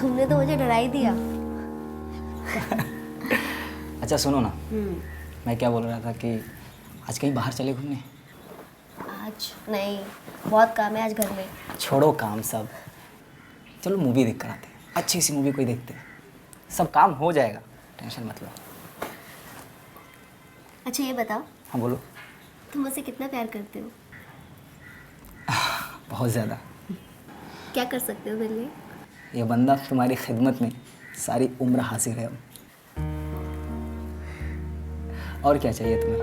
तुमने तो मुझे डरा ही दिया। अच्छा सुनो ना, मैं क्या बोल रहा था कि आज कहीं बाहर चले घूमने। आज नहीं, बहुत काम है आज घर में। छोड़ो काम सब, चलो मूवी देख कर आते हैं। अच्छी सी मूवी कोई देखते हैं, सब काम हो जाएगा, टेंशन मत लो। अच्छा ये बताओ, हाँ बोलो। तुम मुझसे कितना प्यार करते हो? बहुत ज़्यादा। क्या कर सकते हो मेरे लिए? ये बंदा तुम्हारी खिदमत में सारी उम्र हासिल है। और क्या चाहिए तुम्हें,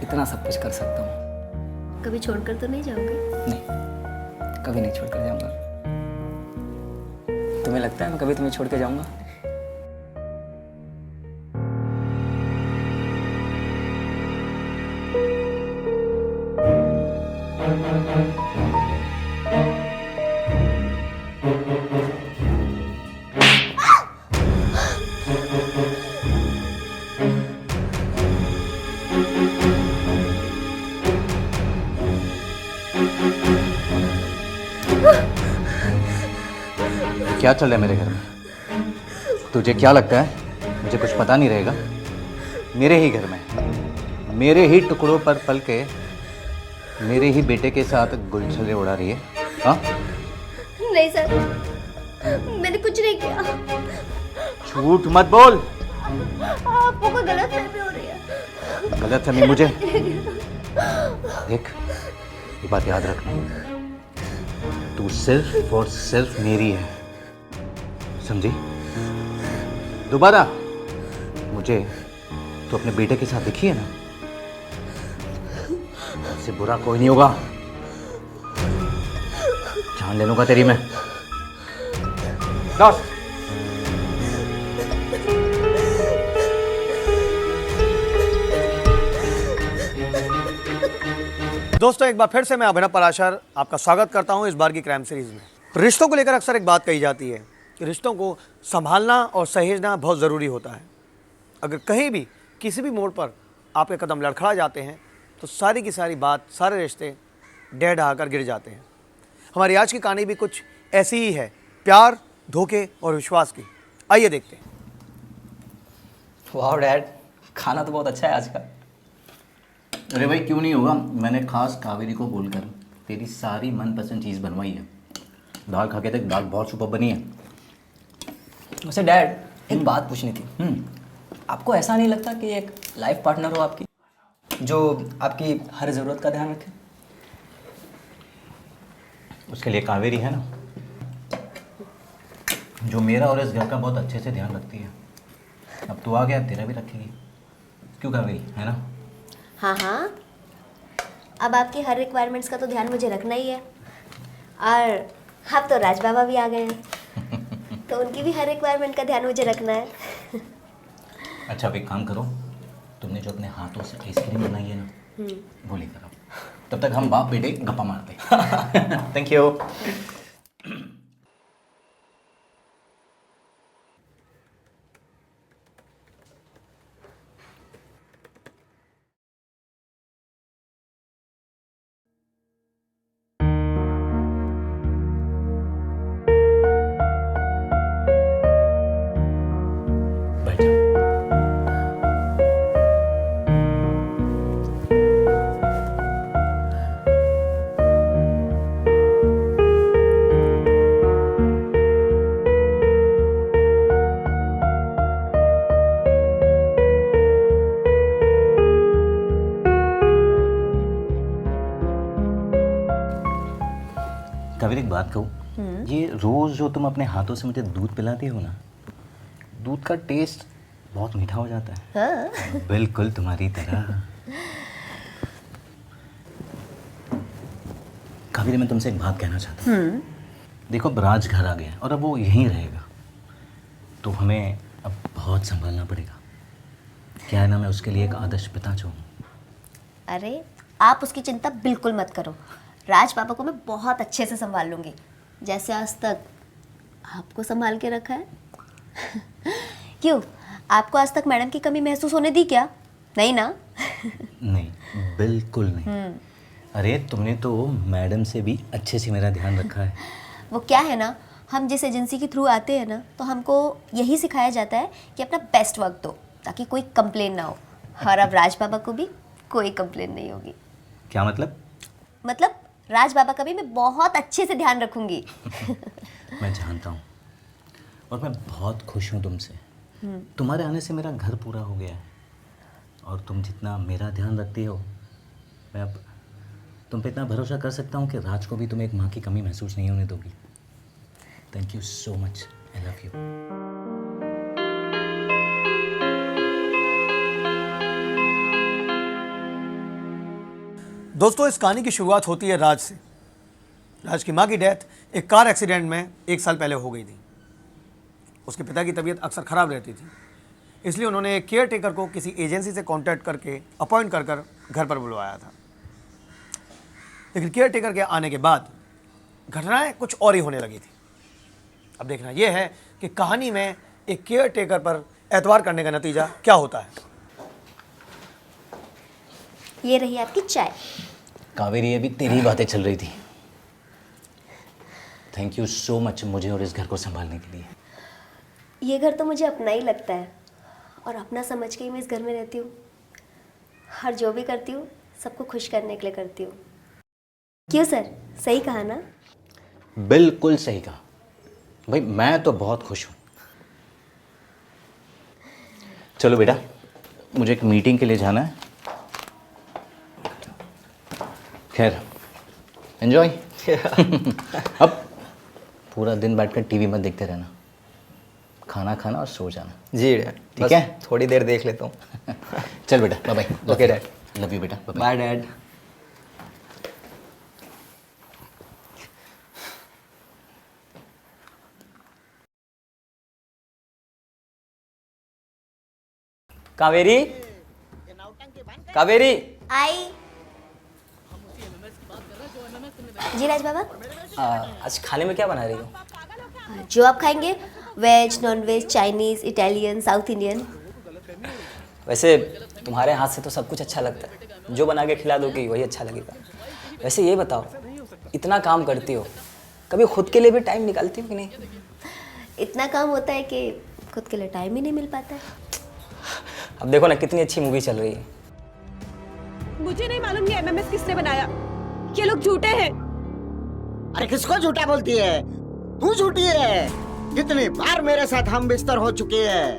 इतना सब कुछ कर सकता हूँ। कभी छोड़कर तो नहीं जाओगे? नहीं, कभी नहीं छोड़ कर जाऊँगा। तुम्हें लगता है मैं कभी तुम्हें छोड़ के जाऊँगा? क्या चल रहा है मेरे घर में? तुझे क्या लगता है मुझे कुछ पता नहीं रहेगा? मेरे ही घर में, मेरे ही टुकड़ों पर पल के मेरे ही बेटे के साथ गुलछले उड़ा रही है? हाँ? नहीं सर, मैंने कुछ नहीं किया। झूठ मत बोल। आपको कोई गलतफहमी हो रही है। गलतफहमी मुझे? देख, ये बात याद रखना, तू सिर्फ और सिर्फ मेरी है, समझी? दोबारा मुझे तो अपने बेटे के साथ दिखी है ना, इससे बुरा कोई नहीं होगा। जान ले लूंगा तेरी मैं। दोस्त, दोस्तों एक बार फिर से मैं अभिनव पराशर आपका स्वागत करता हूं इस बार की क्राइम सीरीज में। रिश्तों को लेकर अक्सर एक बात कही जाती है कि रिश्तों को संभालना और सहेजना बहुत ज़रूरी होता है। अगर कहीं भी किसी भी मोड़ पर आपके कदम लड़खड़ा जाते हैं तो सारी की सारी बात, सारे रिश्ते डह ढहाकर गिर जाते हैं। हमारी आज की कहानी भी कुछ ऐसी ही है, प्यार, धोखे और विश्वास की। आइए देखते हैं। वाह डैड, खाना तो बहुत अच्छा है आज का। अरे भाई क्यों नहीं होगा, मैंने खास कावेरी को बोलकर तेरी सारी मनपसंद चीज़ बनवाई है। दाल खा के तक, दाल बहुत सुपर बनी है। वैसे डैड, एक बात पूछनी थी। आपको ऐसा नहीं लगता कि एक लाइफ पार्टनर हो आपकी, जो आपकी हर ज़रूरत का ध्यान रखे? उसके लिए कावेरी है ना, जो मेरा और इस घर का बहुत अच्छे से ध्यान रखती है। अब तू आ गया, तेरा भी रखेगी। क्यों कावेरी, है ना? हाँ हाँ, अब आपकी हर रिक्वायरमेंट्स का तो ध्यान मुझे रखना ही है। और अब तो राज बाबा भी आ गए हैं, तो उनकी भी हर रिक्वायरमेंट का ध्यान मुझे रखना है। अच्छा, अब एक काम करो, तुमने जो अपने हाथों से आइसक्रीम बनाई है ना, वो लेकर आओ। तब तक हम बाप बेटे गप्पा मारते। Thank you. बैठ जाओ। कावेरी एक बात कहूँ, ये रोज़ जो तुम अपने हाथों से मुझे दूध पिलाती हो ना, दूध का टेस्ट बहुत मीठा हो जाता है। हाँ। बिल्कुल तुम्हारी तरह। कावेरी, मैं तुमसे एक बात कहना चाहता हूँ। देखो, अब राज घर आ गया है और अब वो यहीं रहेगा, तो हमें अब बहुत संभालना पड़ेगा। क्या है ना, मैं उसके लिए एक आदर्श पिता जो हूँ। अरे आप उसकी चिंता बिल्कुल मत करो, राज पापा को मैं बहुत अच्छे से संभाल लूँगी, जैसे आज तक आपको संभाल के रखा है। क्यों, आपको आज तक मैडम की कमी महसूस होने दी क्या? नहीं ना? नहीं, बिल्कुल नहीं। अरे तुमने तो मैडम से भी अच्छे से मेरा ध्यान रखा है। वो क्या है ना, हम जिस एजेंसी के थ्रू आते हैं ना, तो हमको यही सिखाया जाता है कि अपना बेस्ट वर्क दो ताकि कोई कंप्लेन ना हो। और अब राज बाबा को भी कोई कंप्लेन नहीं होगी। क्या मतलब? मतलब राज बाबा का भी मैं बहुत अच्छे से ध्यान रखूंगी। मैं जानता हूँ और मैं बहुत खुश हूँ तुमसे। तुम्हारे आने से मेरा घर पूरा हो गया है और तुम जितना मेरा ध्यान रखती हो, मैं अब तुम पे इतना भरोसा कर सकता हूँ कि राज को भी तुम एक माँ की कमी महसूस नहीं होने दोगी। Thank you so much. I love you. दोस्तों, इस कहानी की शुरुआत होती है राज से। राज की माँ की डेथ एक कार एक्सीडेंट में 1 साल पहले हो गई थी। उसके पिता की तबीयत अक्सर ख़राब रहती थी, इसलिए उन्होंने एक केयर टेकर को किसी एजेंसी से कांटेक्ट करके अपॉइंट कर घर पर बुलवाया था। लेकिन केयर टेकर के आने के बाद घटनाएं कुछ और ही होने लगी थी। अब देखना यह है कि कहानी में एक केयर टेकर पर एतवार करने का नतीजा क्या होता है। ये रही आपकी चाय। कावेरी, अभी तेरी बातें चल रही थी। थैंक यू सो मच मुझे और इस घर को संभालने के लिए। ये घर तो मुझे अपना ही लगता है और अपना समझ के ही मैं इस घर में रहती हूँ। हर जो भी करती हूँ सबको खुश करने के लिए करती हूँ। क्यों सर, सही कहा ना? बिल्कुल सही कहा भाई, मैं तो बहुत खुश हूँ। चलो बेटा, मुझे एक मीटिंग के लिए जाना है। खैर, एंजॉय। अब पूरा दिन बैठकर टीवी मत देखते रहना, खाना खाना और सो जाना। जी डैड, ठीक है? थोड़ी देर देख लेता हूँ। चल बेटा, bye bye. Okay dad, love you बेटा, bye. Bye dad. Kaveri, Kaveri. आई। जी राज बाबा, आज खाने में क्या बना रही हो? जो आप खाएंगे, veg, non veg, Chinese, Italian, South Indian. वैसे तुम्हारे हाथ से तो सब कुछ अच्छा लगता है, जो बना के खिला दोगी वही अच्छा लगेगा। वैसे ये बताओ, इतना काम करती हो, कभी खुद के लिए भी टाइम निकालती हो कि नहीं? इतना काम होता है कि खुद के लिए टाइम ही नहीं मिल पाता है। अब देखो ना, कितनी अच्छी मूवी चल रही है। मुझे नहीं मालूम ये एमएमएस किसने बनाया। ये लोग झूठे हैं। अरे किसको झूठा बोलती है? तू झूठी है। कितनी बार मेरे साथ हम बिस्तर हो चुके हैं।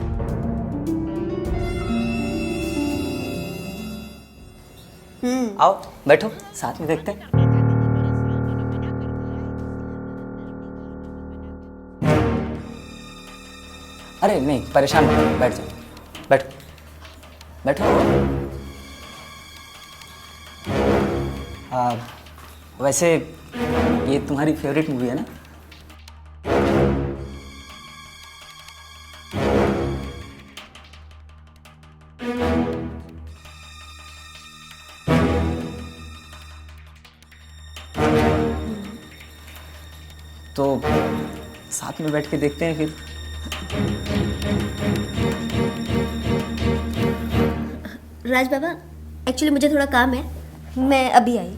आओ बैठो, साथ में देखते हैं। अरे नहीं, परेशान मत हो, बैठ जाओ, बैठो बैठो। वैसे ये तुम्हारी फेवरेट मूवी है ना? तो साथ में बैठ के देखते हैं फिर। राज बाबा, एक्चुअली मुझे थोड़ा काम है, मैं अभी आई।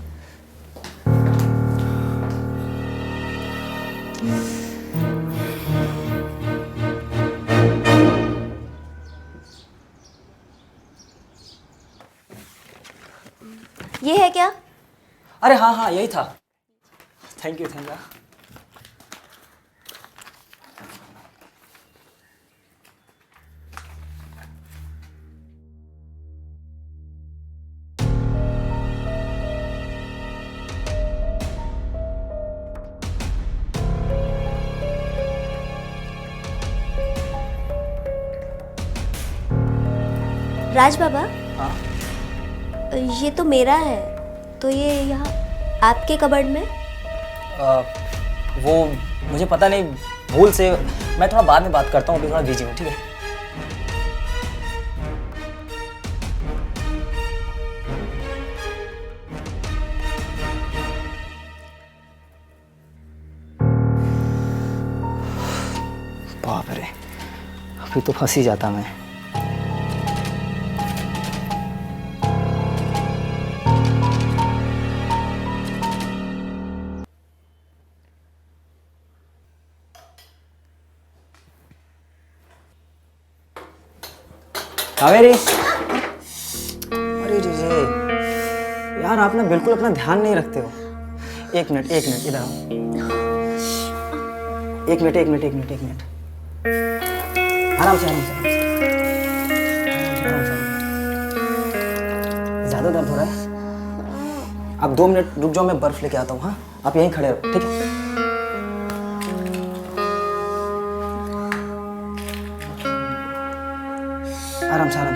ये है क्या? अरे हाँ हाँ, यही था। Thank you, thank you. Raj बाबा, हाँ, ये तो मेरा है, तो ये यहाँ आपके कबर्ड में? वो मुझे पता नहीं, भूल से। मैं थोड़ा बाद में बात करता हूँ, अभी थोड़ा बिजी हूँ, ठीक है? बाप रे, अभी तो फंस ही जाता मैं। कावेरी, अरे रे यार, आप ना बिल्कुल अपना ध्यान नहीं रखते हो। एक मिनट इधर आओ। एक मिनट। आराम से। ज्यादा दर्द हो रहा है? आप 2 मिनट रुक जाओ, मैं बर्फ लेके आता हूँ। हाँ, आप यहीं खड़े रहो, ठीक है? आराम से।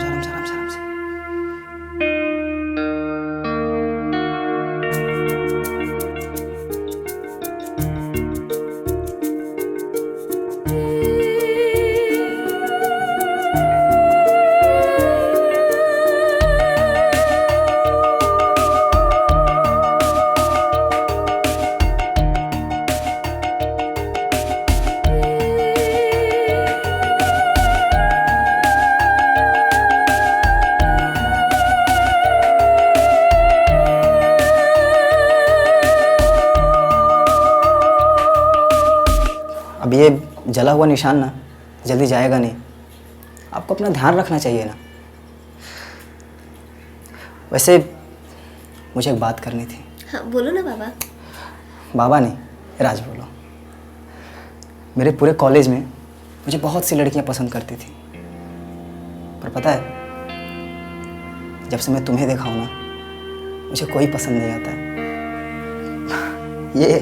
अब ये जला हुआ निशान ना जल्दी जाएगा नहीं। आपको अपना ध्यान रखना चाहिए ना। वैसे मुझे एक बात करनी थी। हाँ बोलो ना बाबा। बाबा नहीं, राज बोलो। मेरे पूरे कॉलेज में मुझे बहुत सी लड़कियां पसंद करती थी, पर पता है, जब से मैं तुम्हें देखा हूं ना, मुझे कोई पसंद नहीं आता। ये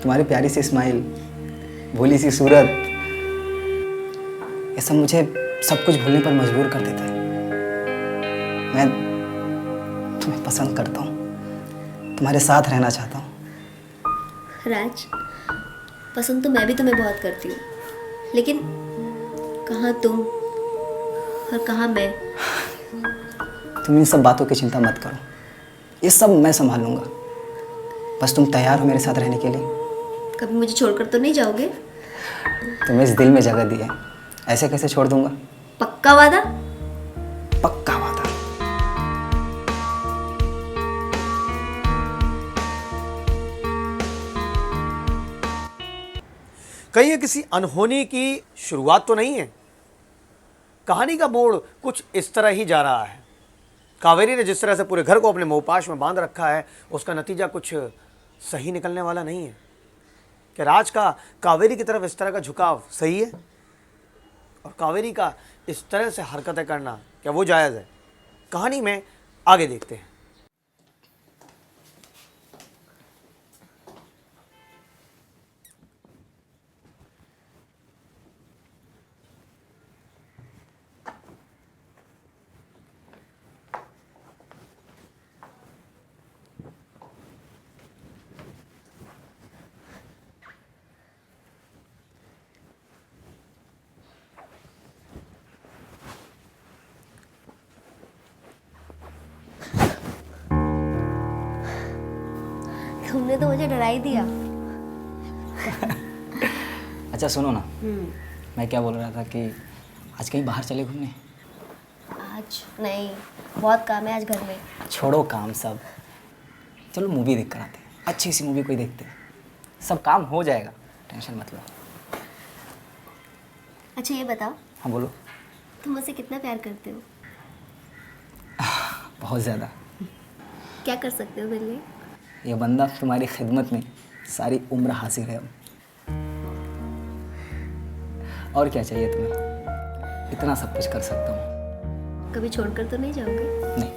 तुम्हारी प्यारी सी स्माइल, भोली सी सूरत, ये सब मुझे सब कुछ भूलने पर मजबूर कर देता है। मैं तुम्हें पसंद करता हूँ, तुम्हारे साथ रहना चाहता हूँ। राज, पसंद तो मैं भी तुम्हें बहुत करती हूँ, लेकिन कहाँ तुम और कहाँ मैं। तुम इन सब बातों की चिंता मत करो, ये सब मैं संभाल लूँगा। बस तुम तैयार हो मेरे साथ रहने के लिए? कभी मुझे छोड़कर तो नहीं जाओगे? तुम्हें इस दिल में जगह दी है, ऐसे कैसे छोड़ दूंगा? पक्का वादा? पक्का वादा। कहीं ये किसी अनहोनी की शुरुआत तो नहीं है? कहानी का मोड़ कुछ इस तरह ही जा रहा है। कावेरी ने जिस तरह से पूरे घर को अपने मोहपाश में बांध रखा है, उसका नतीजा कुछ सही निकलने वाला नहीं है। कि राज का कावेरी की तरफ इस तरह का झुकाव सही है, और कावेरी का इस तरह से हरकतें करना क्या वो जायज़ है? कहानी में आगे देखते हैं। तुमने तो मुझे डरा ही दिया। अच्छा सुनो ना, मैं क्या बोल रहा था कि आज कहीं बाहर चले घूमने? आज नहीं, बहुत काम है आज घर में। छोड़ो काम सब, चलो मूवी देख कर आते हैं। अच्छी सी मूवी कोई देखते हैं, सब काम हो जाएगा, टेंशन मत लो। अच्छा ये बताओ, हाँ बोलो। तुम मुझसे कितना प्यार करते हो? बहुत ज़्यादा। क्या कर सकते हो मेरे लिए? ये बंदा तुम्हारी खिदमत में सारी उम्र हाजिर है। और क्या चाहिए तुम्हें? इतना सब कुछ कर सकता हूँ। कभी छोड़कर तो नहीं जाओगे? नहीं,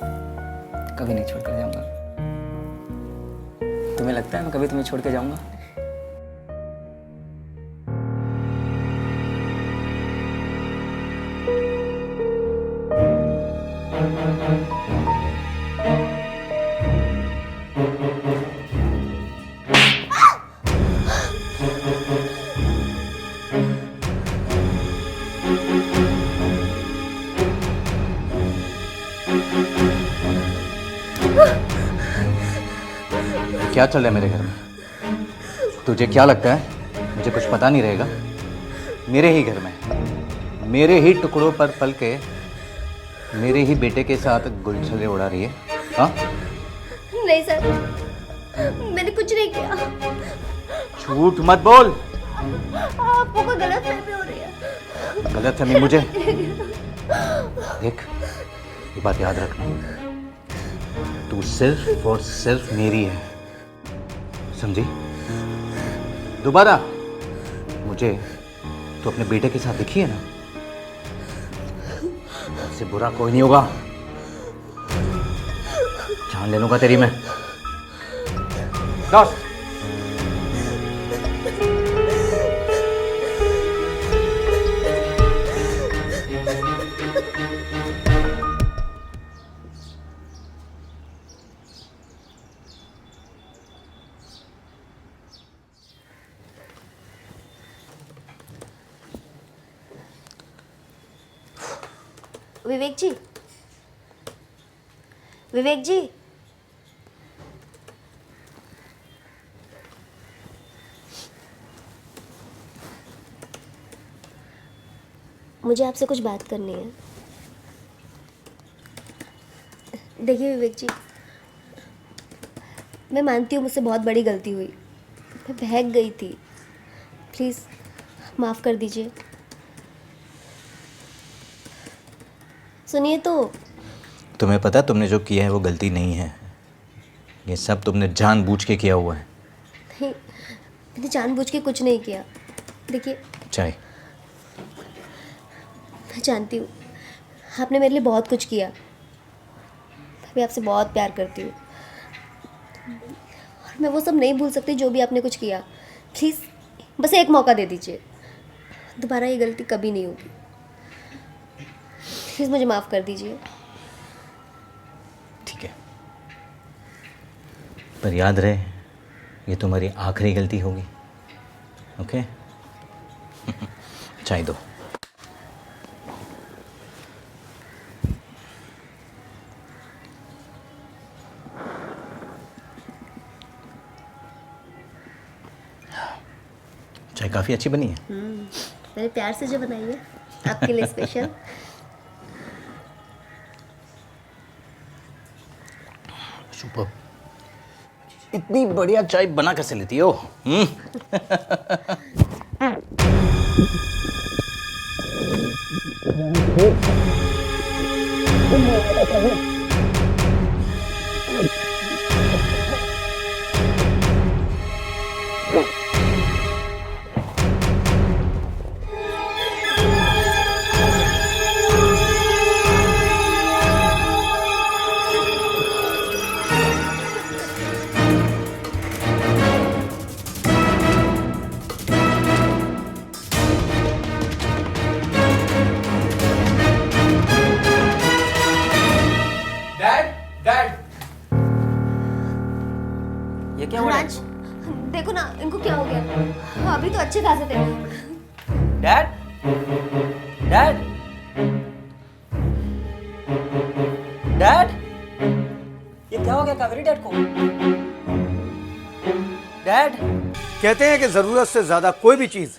कभी नहीं छोड़ कर जाऊँगा। तुम्हें लगता है मैं कभी तुम्हें छोड़ के जाऊँगा? क्या चल रहा है मेरे घर में? तुझे क्या लगता है मुझे कुछ पता नहीं रहेगा? मेरे ही घर में, मेरे ही टुकड़ों पर पल के मेरे ही बेटे के साथ गुलछले उड़ा रही है? हाँ? नहीं सर, मैंने कुछ नहीं किया। झूठ मत बोल। आपको कोई गलतफहमी हो रही है। गलतफहमी मुझे देख, ये बात याद रखना, तू सिर्फ और सिर्फ मेरी है, समझी? दोबारा मुझे तो अपने बेटे के साथ दिखी है ना, इससे बुरा कोई नहीं होगा। जान ले लूंगा तेरी मैं। दोस्त, विवेक जी, विवेक जी, मुझे आपसे कुछ बात करनी है। देखिए विवेक जी, मैं मानती हूँ मुझसे बहुत बड़ी गलती हुई, मैं बहक गई थी, प्लीज़ माफ़ कर दीजिए। सुनिए तो। तुम्हें पता तुमने जो किया है वो गलती नहीं है, ये सब तुमने जानबूझ के किया हुआ है। नहीं, मैंने जानबूझ के कुछ नहीं किया। देखिए, चाय। मैं जानती हूँ आपने मेरे लिए बहुत कुछ किया, मैं भी आपसे बहुत प्यार करती हूँ और मैं वो सब नहीं भूल सकती जो भी आपने कुछ किया। प्लीज़ बस एक मौका दे दीजिए, दोबारा ये गलती कभी नहीं होगी। प्लीज़ मुझे माफ़ कर दीजिए। ठीक है, पर याद रहे ये तुम्हारी आखिरी गलती होगी, ओके? चाय दो। चाय काफ़ी अच्छी बनी है। मैंने प्यार से जो बनाई है आपके लिए स्पेशल। सुपर। इतनी बढ़िया चाय बना कैसे लेती हो? ये क्या हो रहा है? राज, देखो ना इनको क्या हो गया, अभी तो अच्छे खासे थे। डैड, डैड, डैड, ये क्या हो गया कावेरी डैड को? डैड, कहते हैं कि ज़रूरत से ज़्यादा कोई भी चीज़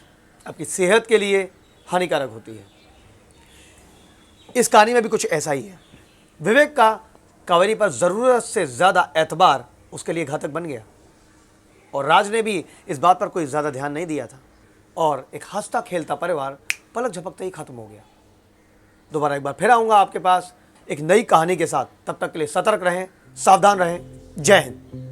आपकी सेहत के लिए हानिकारक होती है। इस कहानी में भी कुछ ऐसा ही है। विवेक का कावेरी पर ज़रूरत से ज़्यादा एतबार उसके लिए घातक बन गया और राज ने भी इस बात पर कोई ज़्यादा ध्यान नहीं दिया था और एक हंसता खेलता परिवार पलक झपकते ही ख़त्म हो गया। दोबारा एक बार फिर आऊँगा आपके पास एक नई कहानी के साथ। तब तक के लिए सतर्क रहें, सावधान रहें। जय हिंद।